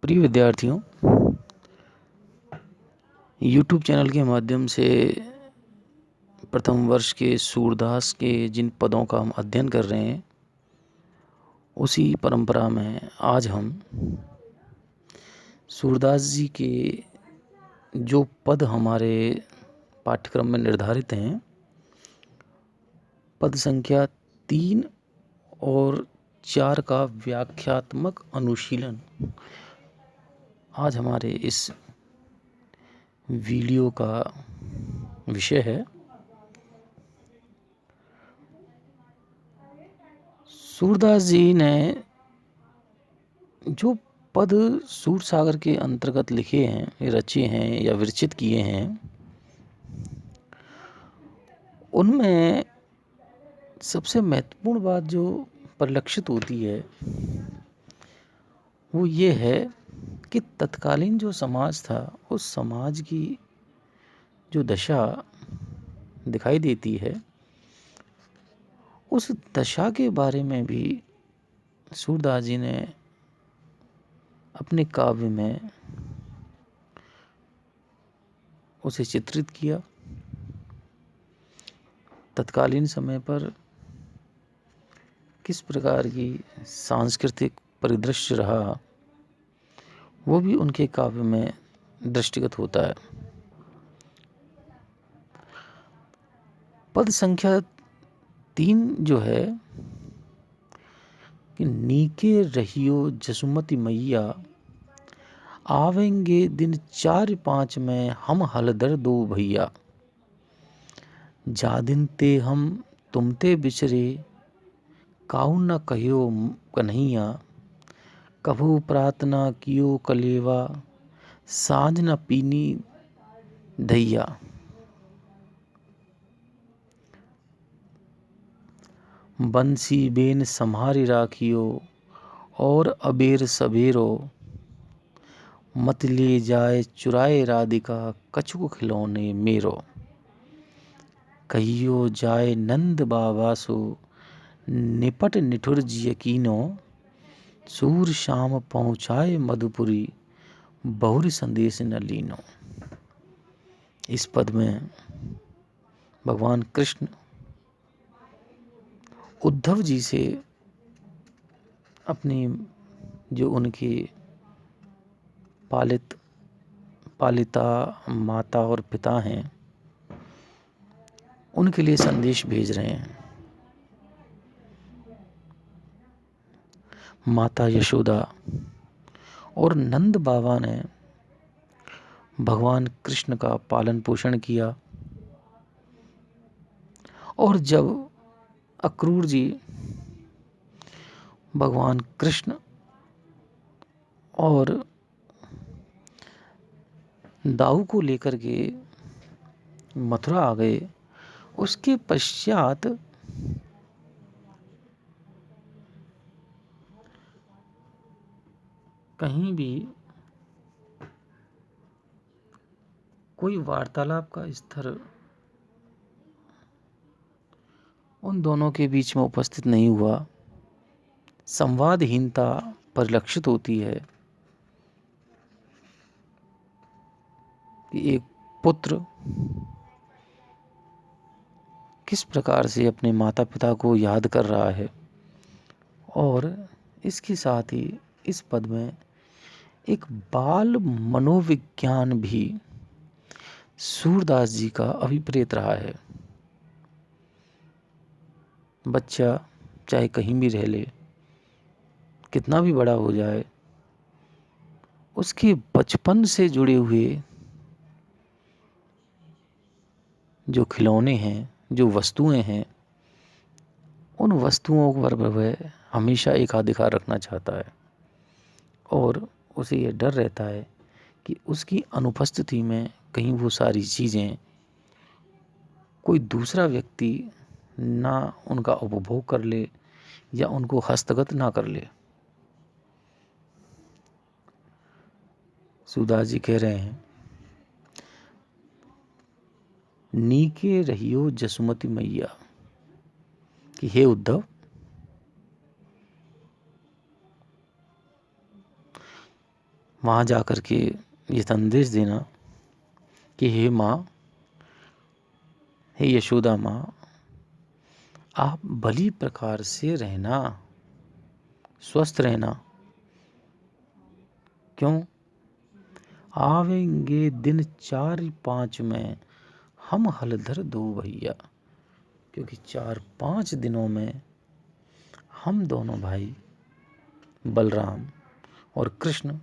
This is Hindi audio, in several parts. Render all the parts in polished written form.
प्रिय विद्यार्थियों, YouTube चैनल के माध्यम से प्रथम वर्ष के सूरदास के जिन पदों का हम अध्ययन कर रहे हैं, उसी परंपरा में आज हम सूरदास जी के जो पद हमारे पाठ्यक्रम में निर्धारित हैं, पद संख्या 3 और 4 का व्याख्यात्मक अनुशीलन आज हमारे इस वीडियो का विषय है। सूरदास जी ने जो पद सूरसागर के अंतर्गत लिखे हैं, रचे हैं या विरचित किए हैं, उनमें सबसे महत्वपूर्ण बात जो परिलक्षित होती है वो ये है कि तत्कालीन जो समाज था, उस समाज की जो दशा दिखाई देती है, उस दशा के बारे में भी सूरदास जी ने अपने काव्य में उसे चित्रित किया। तत्कालीन समय पर किस प्रकार की सांस्कृतिक परिदृश्य रहा, वो भी उनके काव्य में दृष्टिगत होता है। पद संख्या 3 जो है कि नीके रहियो जसुमती मैया, आवेंगे दिन 4-5 में हम हलदर दो भैया। जा दिन ते हम तुमते बिछरे, काऊ न कहियो कन्हैया। कभू प्रार्थना कियो कलेवा, साँझ न पीनी धैया। बंसी बेन सम्हारी राखियो, और अबेर सबेरो। मत ले जाए चुराए राधिका, कछुक खिलौने मेरो। कहियो जाए नंद बाबा सो, निपट निठुर यकीनो। सूर शाम पहुँचाए मधुपुरी, बहुरी संदेश न लीनो। इस पद में भगवान कृष्ण उद्धव जी से अपनी जो उनकी पालिता माता और पिता हैं, उनके लिए संदेश भेज रहे हैं। माता यशोदा और नंद बाबा ने भगवान कृष्ण का पालन पोषण किया, और जब अक्रूर जी भगवान कृष्ण और दाऊ को लेकर के मथुरा आ गए, उसके पश्चात कहीं भी कोई वार्तालाप का स्तर उन दोनों के बीच में उपस्थित नहीं हुआ। संवादहीनता परिलक्षित होती है कि एक पुत्र किस प्रकार से अपने माता पिता को याद कर रहा है, और इसके साथ ही इस पद में एक बाल मनोविज्ञान भी सूरदास जी का अभिप्रेत रहा है। बच्चा चाहे कहीं भी रह ले, कितना भी बड़ा हो जाए, उसके बचपन से जुड़े हुए जो खिलौने हैं, जो वस्तुएं हैं, उन वस्तुओं पर वह हमेशा एकाधिकार रखना चाहता है, और उसे यह डर रहता है कि उसकी अनुपस्थिति में कहीं वो सारी चीज़ें कोई दूसरा व्यक्ति ना उनका उपभोग कर ले या उनको हस्तगत ना कर ले। सूरदास जी कह रहे हैं, नीके रहियो जसुमती मैया, कि हे उद्धव, वहाँ जा कर के ये संदेश देना कि हे माँ, हे यशोदा माँ, आप भली प्रकार से रहना, स्वस्थ रहना। क्यों? आवेंगे दिन 4-5 में हम हलधर दो भैया, क्योंकि 4-5 दिनों में हम दोनों भाई बलराम और कृष्ण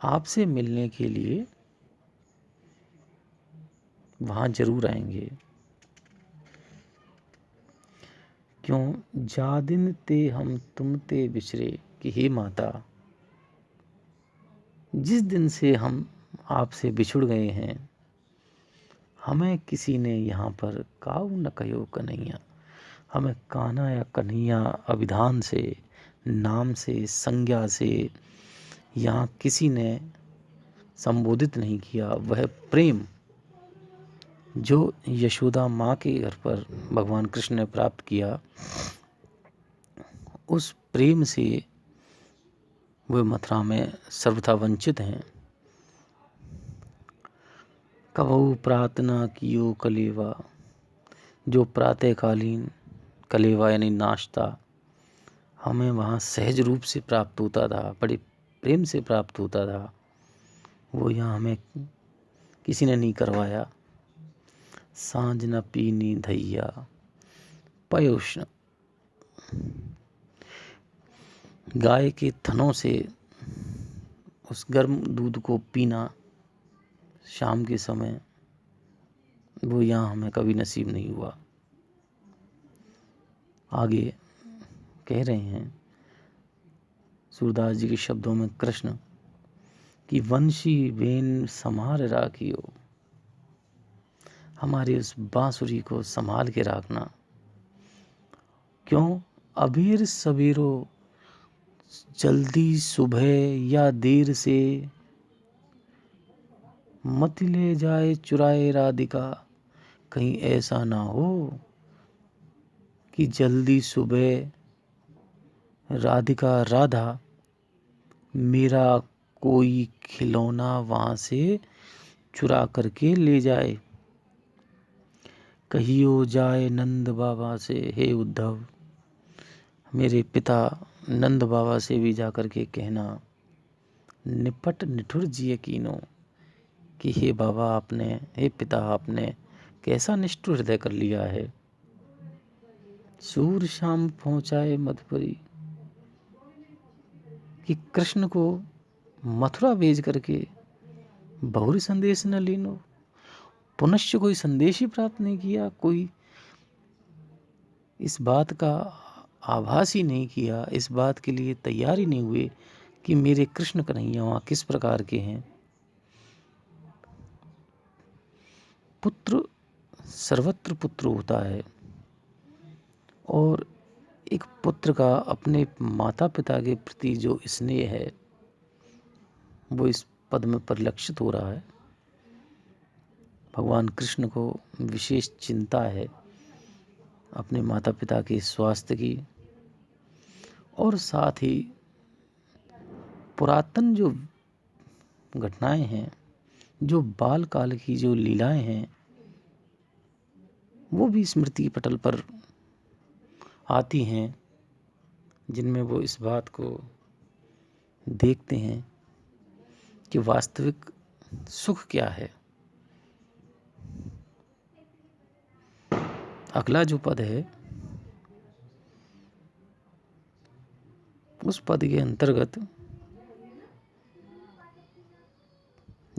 आपसे मिलने के लिए वहाँ जरूर आएंगे। क्यों? जा दिन ते हम तुम ते बिछरे, कि हे माता, जिस दिन से हम आपसे बिछुड़ गए हैं, हमें किसी ने यहाँ पर काऊ न कहो कन्हैया, हमें कान्हा या कन्हैया अभिधान से, नाम से, संज्ञा से यहाँ किसी ने संबोधित नहीं किया। वह प्रेम जो यशोदा माँ के घर पर भगवान कृष्ण ने प्राप्त किया, उस प्रेम से वे मथुरा में सर्वथा वंचित हैं। कबहू प्रार्थना कियो कलेवा, जो प्रातःकालीन कलेवा यानी नाश्ता हमें वहाँ सहज रूप से प्राप्त होता था, बड़े प्रेम से प्राप्त होता था, वो यहाँ हमें किसी ने नहीं करवाया। सांझ न पीनी धैया पयोष्ण, गाय के थनों से उस गर्म दूध को पीना शाम के समय, वो यहाँ हमें कभी नसीब नहीं हुआ। आगे कह रहे हैं सूरदास जी के शब्दों में कृष्ण कि वंशी वेन समार राखियो, हमारी उस बांसुरी को संभाल के रखना। क्यों? अबीर सवेरो, जल्दी सुबह या देर से, मत ले जाए चुराए राधिका, कहीं ऐसा ना हो कि जल्दी सुबह राधिका राधा मेरा कोई खिलौना वहाँ से चुरा करके ले जाए। कहियो जाए नंद बाबा से, हे उद्धव, मेरे पिता नंद बाबा से भी जा कर के कहना, निपट निठुर जी कीनो, कि हे बाबा आपने, हे पिता आपने कैसा निष्ठुर हृदय कर लिया है। सूर शाम पहुँचाए मधुपुरी, कि कृष्ण को मथुरा भेज करके बहुरी संदेश न लीनो, पुनश्च कोई संदेश ही प्राप्त नहीं किया, कोई इस बात का आभास ही नहीं किया, इस बात के लिए तैयार ही नहीं हुए कि मेरे कृष्ण कन्हैया वहाँ किस प्रकार के हैं। पुत्र सर्वत्र पुत्र होता है, और एक पुत्र का अपने माता पिता के प्रति जो स्नेह है, वो इस पद में परिलक्षित हो रहा है। भगवान कृष्ण को विशेष चिंता है अपने माता पिता के स्वास्थ्य की, और साथ ही पुरातन जो घटनाएं हैं, जो बाल काल की जो लीलाएं हैं, वो भी स्मृति पटल पर आती हैं, जिनमें वो इस बात को देखते हैं कि वास्तविक सुख क्या है। अगला जो पद है, उस पद के अंतर्गत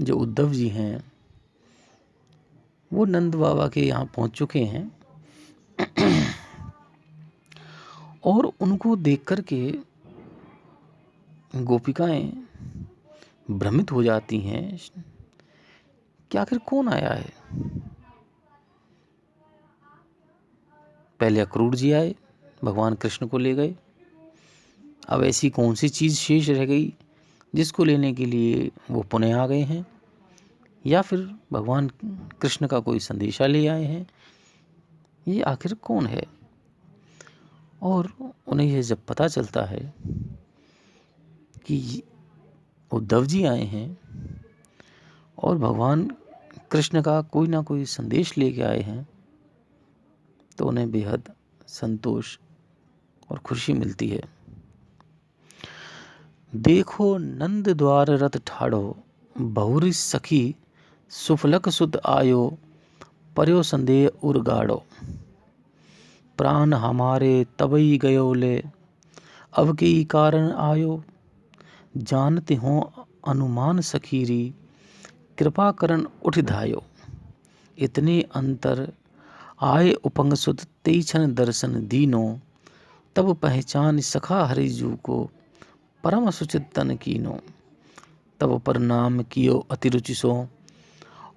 जो उद्धव जी हैं, वो नंद बाबा के यहाँ पहुँच चुके हैं, और उनको देख कर के गोपिकाएं भ्रमित हो जाती हैं कि आखिर कौन आया है। पहले अक्रूर जी आए, भगवान कृष्ण को ले गए, अब ऐसी कौन सी चीज़ शेष रह गई जिसको लेने के लिए वो पुनः आ गए हैं, या फिर भगवान कृष्ण का कोई संदेशा ले आए हैं, ये आखिर कौन है। और उन्हें यह जब पता चलता है कि उद्धव जी आए हैं और भगवान कृष्ण का कोई ना कोई संदेश लेके आए हैं, तो उन्हें बेहद संतोष और खुशी मिलती है। देखो नंद द्वार रथ ठाड़ो, बहुरी सखी सुफलक सुत आयो, पर्यो संदेह उर्गाड़ो, प्राण हमारे तबई गयो ले, अब के कारण आयो, जानते हो अनुमान सखीरी, कृपा करन उठ धायो, इतने अंतर आए उपंग सुत तेईछन दर्शन दीनो, तब पहचान सखा हरिजू को, परम सुचित तन कीनो, तब प्रणाम कियो अतिरुचि सो,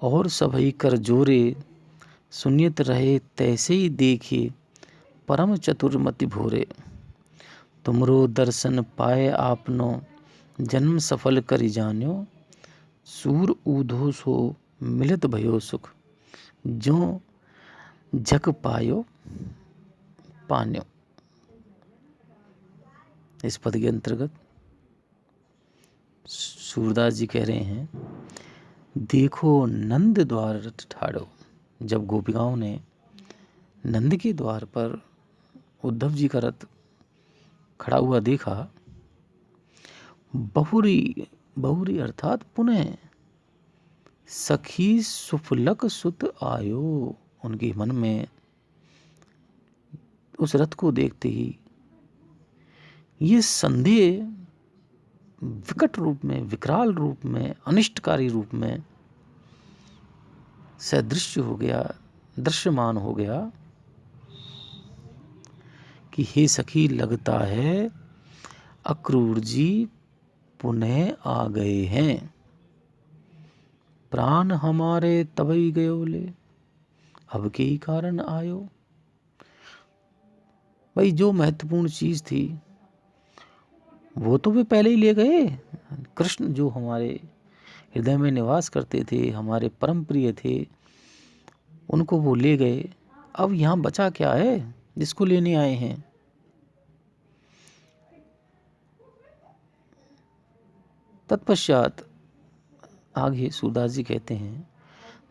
और सभई कर जोरे, सुनियत रहे तैसे ही देखे, परम चतुर्मति भोरे, तुमरो दर्शन पाए आपनो, जन्म सफल करि जान्यो, सूर ऊधो सो मिलत भयो सुख, जो जग पायो पान्यो। इस पद के अंतर्गत सूरदास जी कह रहे हैं, देखो नंद द्वार रथ ठाड़ो। जब गोपिकाओं ने नंद के द्वार पर उद्धव जी का रथ खड़ा हुआ देखा, बहुरी बहुरी अर्थात पुनः सखी सुफलक सुत आयो, उनके मन में उस रथ को देखते ही ये संदेह विकट रूप में, विकराल रूप में, अनिष्टकारी रूप में सदृश्य हो गया, दृश्यमान हो गया कि हे सखी, लगता है अक्रूर जी पुनः आ गए हैं, प्राण हमारे तबई गयो ले, अब के ही कारण आयो। भाई जो महत्वपूर्ण चीज थी वो तो वे पहले ही ले गए। कृष्ण जो हमारे हृदय में निवास करते थे, हमारे परम प्रिय थे, उनको वो ले गए। अब यहाँ बचा क्या है जिसको लेने आए हैं? तत्पश्चात आगे सूरदास जी कहते हैं,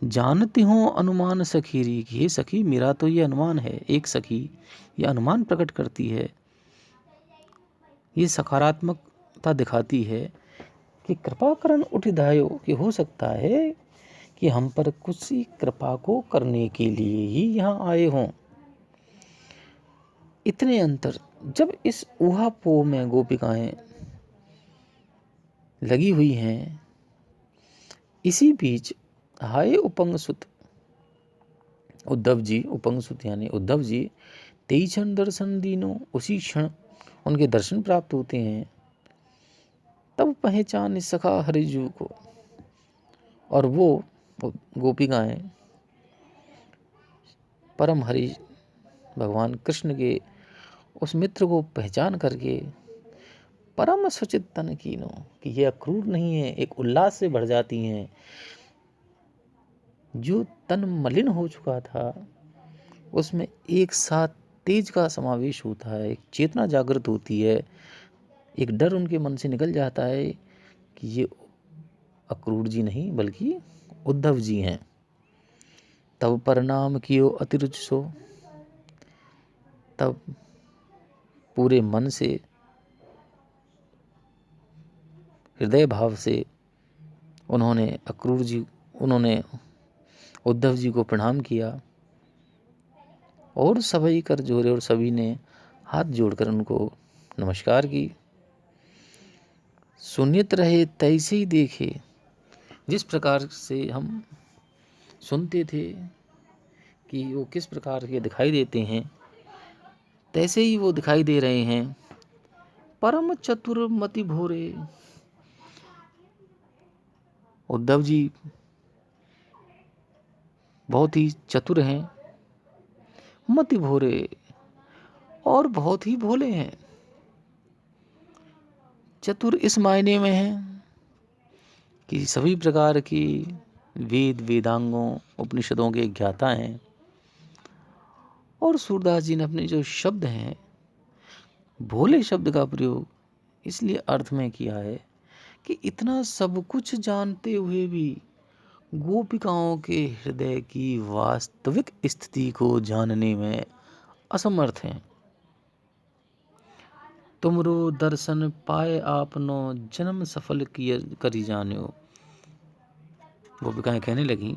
जानती हूँ अनुमान सखीरी, कि हे सखी, मेरा तो ये अनुमान है। एक सखी ये अनुमान प्रकट करती है, ये सकारात्मकता दिखाती है कि कृपा करन उठ धायो, कि हो सकता है कि हम पर कुछ कृपा को करने के लिए ही यहाँ आए हों। इतने अंतर जब इस ऊहापोह में गोपिकाएं लगी हुई हैं, इसी बीच हाय उपंग सुत उद्धव जी, उपंग सुत यानी उद्धव जी, तेईछन दर्शन दीनो, उसी क्षण उनके दर्शन प्राप्त होते हैं। तब पहचान सखा हरिजू को, और वो गोपिकाएं परम हरि भगवान कृष्ण के उस मित्र को पहचान करके परम सुचित तन कीनो, कि ये अक्रूर नहीं है, एक उल्लास से भर जाती हैं। जो तन मलिन हो चुका था उसमें एक साथ तेज का समावेश होता है, एक चेतना जागृत होती है, एक डर उनके मन से निकल जाता है कि ये अक्रूर जी नहीं बल्कि उद्धव जी हैं। तब प्रणाम कियो अतिरुच सो, तब पूरे मन से, हृदय भाव से उन्होंने उद्धव जी को प्रणाम किया, और सभी कर जोड़े, और सभी ने हाथ जोड़कर उनको नमस्कार की। सुनित रहे तैसे ही देखे, जिस प्रकार से हम सुनते थे कि वो किस प्रकार के दिखाई देते हैं, तैसे ही वो दिखाई दे रहे हैं। परम चतुर मति भोरे, उद्धव जी बहुत ही चतुर हैं, मति भोरे, और बहुत ही भोले हैं। चतुर इस मायने में है कि सभी प्रकार की वेद, वेदांगों, उपनिषदों के ज्ञाता हैं। और सूरदास जी ने अपने जो शब्द हैं, भोले शब्द का प्रयोग इसलिए अर्थ में किया है कि इतना सब कुछ जानते हुए भी गोपिकाओं के हृदय की वास्तविक स्थिति को जानने में असमर्थ हैं। तुमरो दर्शन पाए आपनो जन्म सफल किया करी जान्यो। गोपिकाएं कहने लगी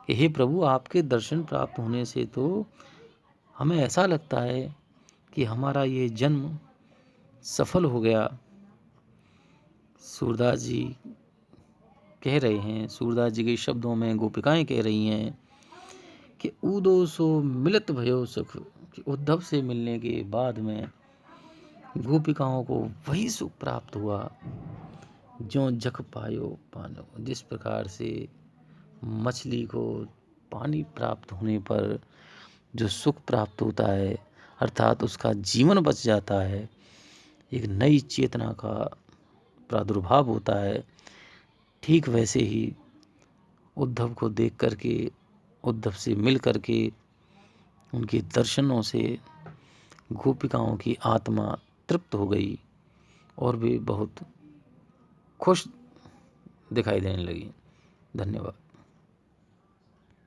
कि हे प्रभु, आपके दर्शन प्राप्त होने से तो हमें ऐसा लगता है कि हमारा ये जन्म सफल हो गया। सूरदास जी कह रहे हैं, सूरदास जी के शब्दों में गोपिकाएं कह रही हैं कि उदो सो मिलत भयो सुख, कि उद्धव से मिलने के बाद में गोपिकाओं को वही सुख प्राप्त हुआ जो जख पायो पानो। जिस प्रकार से मछली को पानी प्राप्त होने पर जो सुख प्राप्त होता है, अर्थात उसका जीवन बच जाता है, एक नई चेतना का प्रादुर्भाव होता है, ठीक वैसे ही उद्धव को देख करके, उद्धव से मिल करके, उनके दर्शनों से गोपिकाओं की आत्मा तृप्त हो गई और वे बहुत खुश दिखाई देने लगी। धन्यवाद।